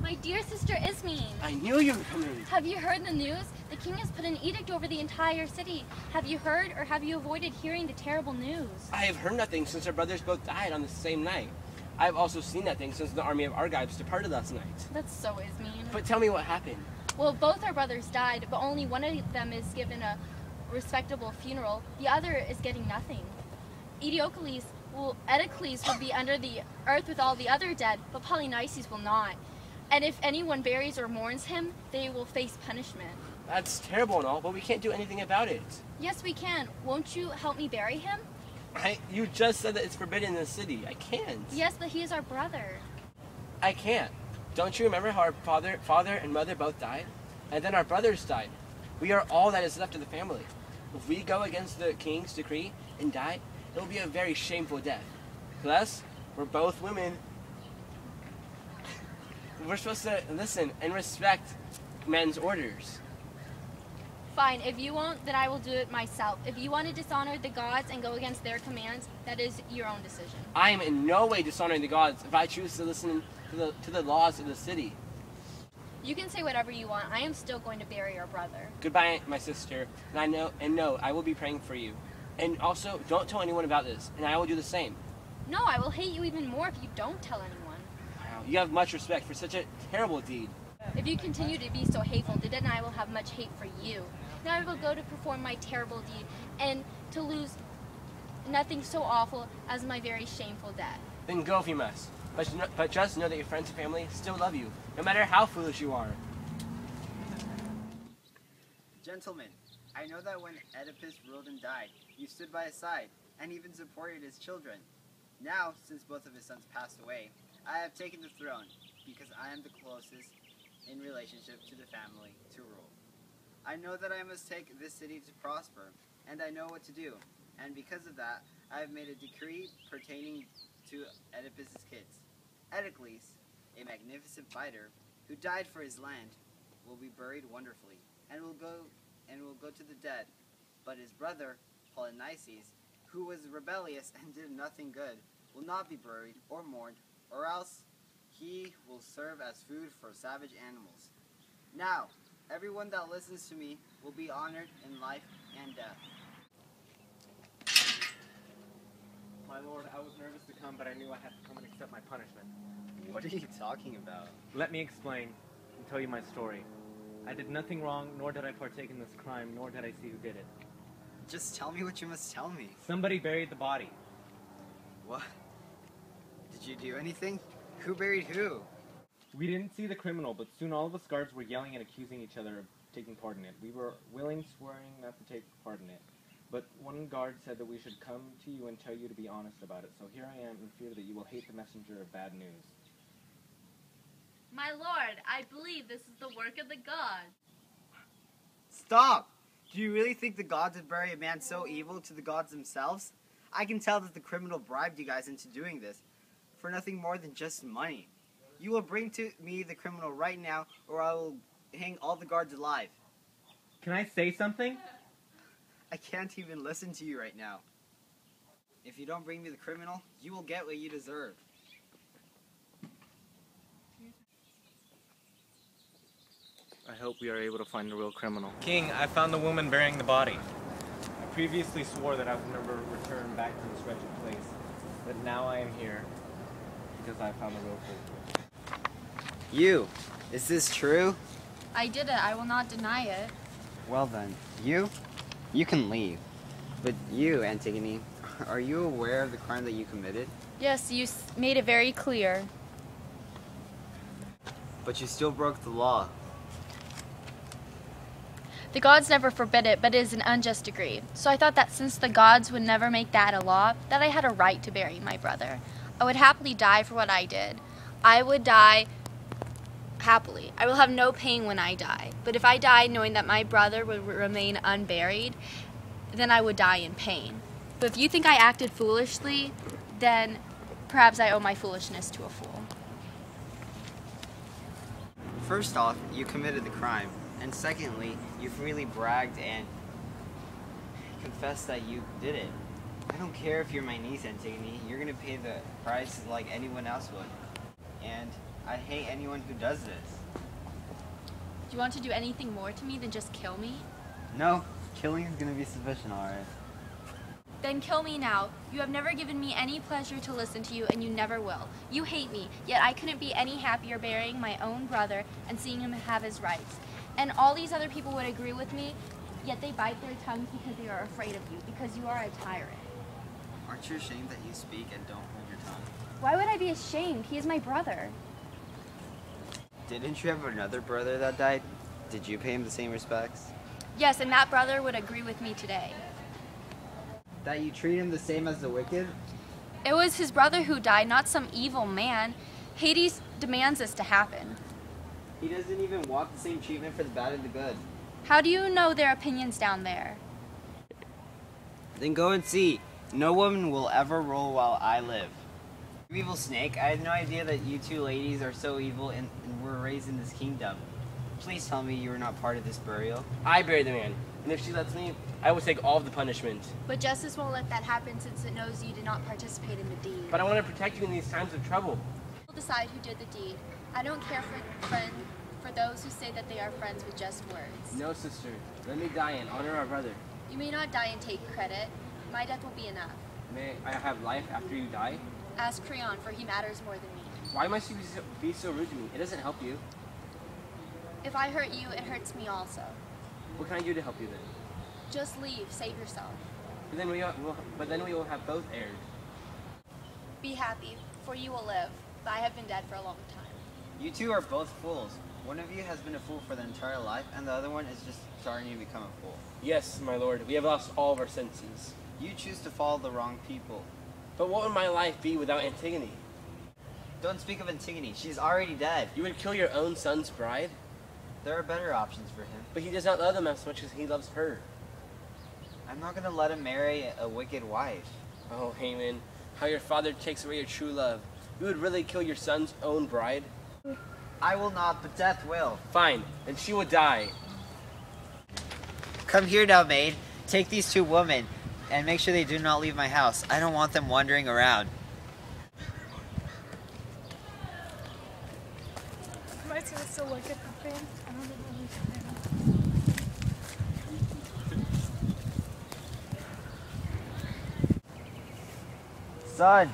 My dear sister Ismene! I knew you were coming! Have you heard the news? The king has put an edict over the entire city. Have you heard, or have you avoided hearing the terrible news? I have heard nothing since our brothers both died on the same night. I have also seen nothing since the army of Argives departed last night. That's so Ismene. But tell me what happened. Well, both our brothers died, but only one of them is given a respectable funeral. The other is getting nothing. Eteocles will be under the earth with all the other dead, but Polynices will not. And if anyone buries or mourns him, they will face punishment. That's terrible and all, but we can't do anything about it. Yes, we can. Won't you help me bury him? You just said that it's forbidden in the city. I can't. Yes, but he is our brother. I can't. Don't you remember how our father and mother both died? And then our brothers died. We are all that is left of the family. If we go against the king's decree and die, it will be a very shameful death. Plus, we're both women. We're supposed to listen and respect men's orders. Fine, if you won't, then I will do it myself. If you want to dishonor the gods and go against their commands, that is your own decision. I am in no way dishonoring the gods if I choose to listen to the laws of the city. You can say whatever you want. I am still going to bury your brother. Goodbye, my sister. And know I will be praying for you. And also, don't tell anyone about this, and I will do the same. No, I will hate you even more if you don't tell anyone. Wow, you have much respect for such a terrible deed. If you continue to be so hateful, then I will have much hate for you. Now I will go to perform my terrible deed, and to lose nothing so awful as my very shameful death. Then go if you must. But just know that your friends and family still love you, no matter how foolish you are. Gentlemen, I know that when Oedipus ruled and died, you stood by his side, and even supported his children. Now, since both of his sons passed away, I have taken the throne, because I am the closest in relationship to the family to rule. I know that I must take this city to prosper, and I know what to do, and because of that, I have made a decree pertaining to Oedipus's kids. Oedicles, a magnificent fighter who died for his land, will be buried wonderfully, and will go to the dead. But his brother, Polynices, who was rebellious and did nothing good, will not be buried or mourned, or else he will serve as food for savage animals. Now, everyone that listens to me will be honored in life and death. My lord, I was nervous to come, but I knew I had to come and accept my punishment. What are you talking about? Let me explain and tell you my story. I did nothing wrong, nor did I partake in this crime, nor did I see who did it. Just tell me what you must tell me. Somebody buried the body. What? Did you do anything? Who buried who? We didn't see the criminal, but soon all of us guards were yelling and accusing each other of taking part in it. We were swearing not to take part in it. But one guard said that we should come to you and tell you to be honest about it. So here I am in fear that you will hate the messenger of bad news. My lord, I believe this is the work of the gods. Stop! Do you really think the gods would bury a man so evil to the gods themselves? I can tell that the criminal bribed you guys into doing this for nothing more than just money. You will bring to me the criminal right now, or I will hang all the guards alive. Can I say something? I can't even listen to you right now. If you don't bring me the criminal, you will get what you deserve. I hope we are able to find the real criminal. King, I found the woman burying the body. I previously swore that I would never return back to this wretched place, but now I am here because I found the real culprit. You! Is this true? I did it. I will not deny it. Well then, you can leave. But you, Antigone, are you aware of the crime that you committed? Yes, you made it very clear. But you still broke the law. The gods never forbid it, but it is an unjust decree. So I thought that since the gods would never make that a law, that I had a right to bury my brother. I would happily die for what I did. I would die happily. I will have no pain when I die. But if I died knowing that my brother would remain unburied, then I would die in pain. But if you think I acted foolishly, then perhaps I owe my foolishness to a fool. First off, you committed the crime. And secondly, you freely bragged and confessed that you did it. I don't care if you're my niece, Antigone. You're going to pay the price like anyone else would. And I hate anyone who does this. Do you want to do anything more to me than just kill me? No, killing is gonna be sufficient, alright. Then kill me now. You have never given me any pleasure to listen to you, and you never will. You hate me, yet I couldn't be any happier burying my own brother and seeing him have his rights. And all these other people would agree with me, yet they bite their tongues because they are afraid of you, because you are a tyrant. Aren't you ashamed that you speak and don't hold your tongue? Why would I be ashamed? He is my brother. Didn't you have another brother that died? Did you pay him the same respects? Yes, and that brother would agree with me today. That you treat him the same as the wicked? It was his brother who died, not some evil man. Hades demands this to happen. He doesn't even want the same treatment for the bad and the good. How do you know their opinions down there? Then go and see. No woman will ever rule while I live. You evil snake, I had no idea that you two ladies are so evil and were raised in this kingdom. Please tell me you are not part of this burial. I bury the man, and if she lets me, I will take all of the punishment. But justice won't let that happen since it knows you did not participate in the deed. But I want to protect you in these times of trouble. We'll decide who did the deed. I don't care for those who say that they are friends with just words. No, sister. Let me die and honor our brother. You may not die and take credit. My death will be enough. May I have life after you die? Ask Creon, for he matters more than me. Why must you be so rude to me? It doesn't help you. If I hurt you, it hurts me also. What can I do to help you then? Just leave. Save yourself. But then we will have both heirs. Be happy, for you will live. But I have been dead for a long time. You two are both fools. One of you has been a fool for the entire life, and the other one is just starting to become a fool. Yes, my lord. We have lost all of our senses. You choose to follow the wrong people. But what would my life be without Antigone? Don't speak of Antigone. She's already dead. You would kill your own son's bride? There are better options for him. But he does not love them as much as he loves her. I'm not going to let him marry a wicked wife. Oh, Haman, how your father takes away your true love. You would really kill your son's own bride? I will not, but death will. Fine, then she will die. Come here now, maid. Take these two women and make sure they do not leave my house. I don't want them wandering around. Am I supposed to look at the thing? I don't know. Son,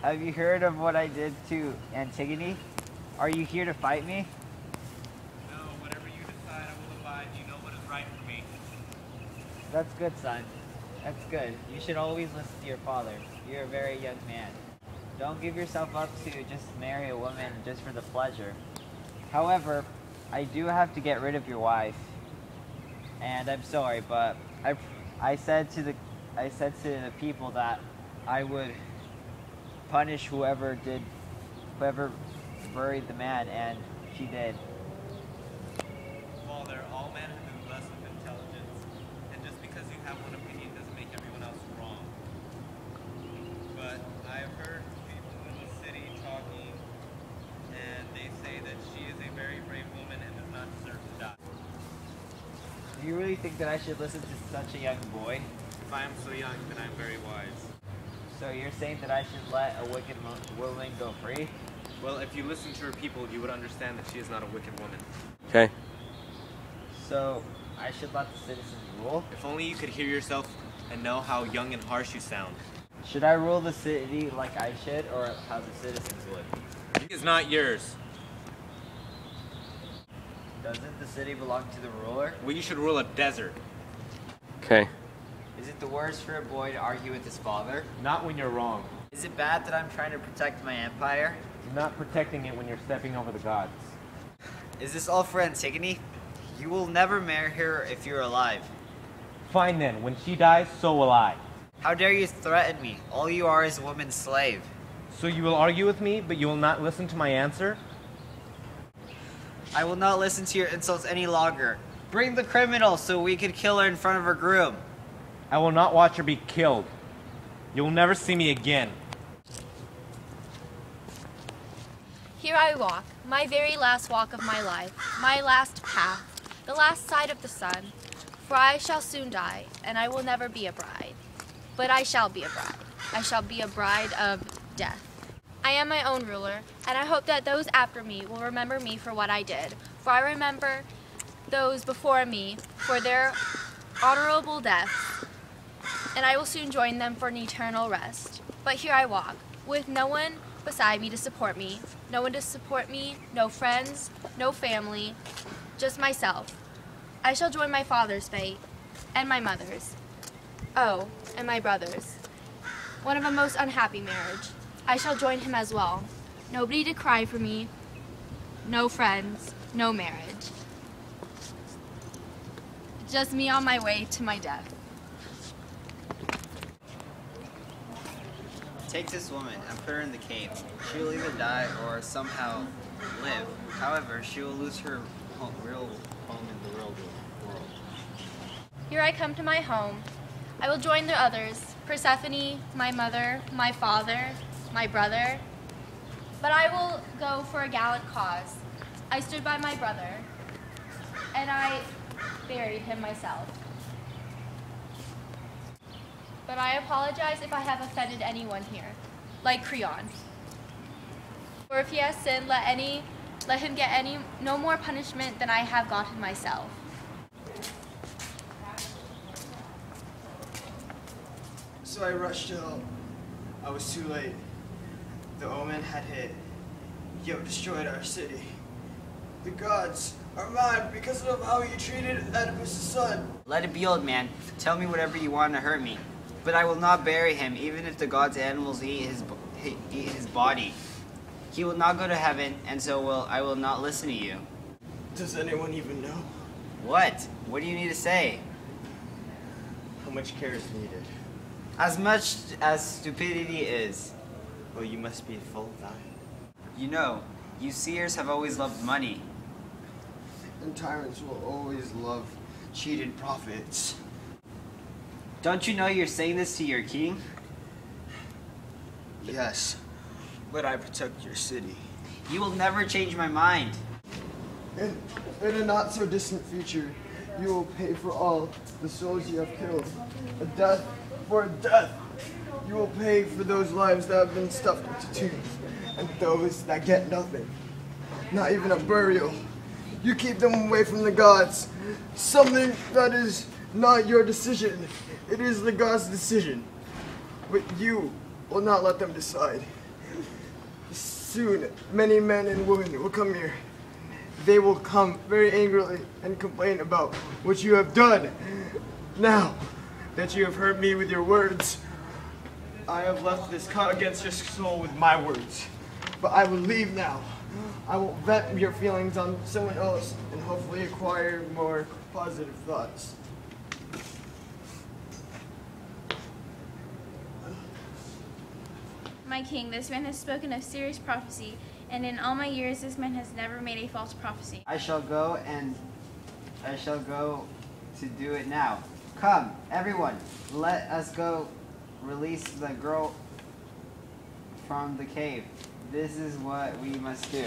have you heard of what I did to Antigone? Are you here to fight me? No, whatever you decide, I will abide. You know what is right for me. That's good, son. That's good. You should always listen to your father. You're a very young man. Don't give yourself up to just marry a woman just for the pleasure. However, I do have to get rid of your wife. And I'm sorry, but I said to the people that I would punish whoever buried the man, and she did. Father, all men have been blessed with intelligence, and just because you have one opinion doesn't make everyone else wrong. But I have heard people in the city talking, and they say that she is a very brave woman and does not deserve to die. Do you really think that I should listen to such a young boy? If I am so young, then I am very wise. So you're saying that I should let a wicked woman go free? Well, if you listen to her people, you would understand that she is not a wicked woman. Okay. So I should let the citizens rule? If only you could hear yourself and know how young and harsh you sound. Should I rule the city like I should, or how the citizens would? It is not yours. Doesn't the city belong to the ruler? Well, you should rule a desert. Okay. Is it the worst for a boy to argue with his father? Not when you're wrong. Is it bad that I'm trying to protect my empire? You're not protecting it when you're stepping over the gods. Is this all for Antigone? You will never marry her if you're alive. Fine then, when she dies, so will I. How dare you threaten me? All you are is a woman's slave. So you will argue with me, but you will not listen to my answer? I will not listen to your insults any longer. Bring the criminal so we can kill her in front of her groom. I will not watch her be killed. You will never see me again. Here I walk, my very last walk of my life, my last path, the last sight of the sun. For I shall soon die, and I will never be a bride. But I shall be a bride. I shall be a bride of death. I am my own ruler, and I hope that those after me will remember me for what I did. For I remember those before me for their honorable deaths, and I will soon join them for an eternal rest. But here I walk, with no one beside me to support me. No one to support me, no friends, no family, just myself. I shall join my father's fate, and my mother's. Oh, and my brother's. One of a most unhappy marriage. I shall join him as well. Nobody to cry for me, no friends, no marriage. Just me on my way to my death. Take this woman and put her in the cave. She will either die or somehow live. However, she will lose her real home in the real world. Here I come to my home. I will join the others, Persephone, my mother, my father, my brother. But I will go for a gallant cause. I stood by my brother, and I buried him myself. But I apologize if I have offended anyone here, like Creon. Or if he has sinned, let him get no more punishment than I have gotten myself. So I rushed to help. I was too late. The omen had hit. You have destroyed our city. The gods are mad because of how you treated Oedipus' son. Let it be, old man. Tell me whatever you want to hurt me. But I will not bury him, even if the gods' animals eat his body. He will not go to heaven, and so I will not listen to you. Does anyone even know? What? What do you need to say? How much care is needed? As much as stupidity is. Well, you must be full of that. You know, you seers have always loved money. And tyrants will always love cheated prophets. Don't you know you're saying this to your king? Yes, but I protect your city. You will never change my mind. In a not so distant future, you will pay for all the souls you have killed. A death for a death. You will pay for those lives that have been stuffed into tombs, and those that get nothing. Not even a burial. You keep them away from the gods. Something that is not your decision. It is the gods' decision. But you will not let them decide. Soon, many men and women will come here. They will come very angrily and complain about what you have done. Now that you have hurt me with your words, I have left this cut against your soul with my words. But I will leave now. I will vent your feelings on someone else and hopefully acquire more positive thoughts. My king, this man has spoken of serious prophecy, and in all my years this man has never made a false prophecy. I shall go to do it now. Come, everyone, let us go release the girl from the cave. This is what we must do.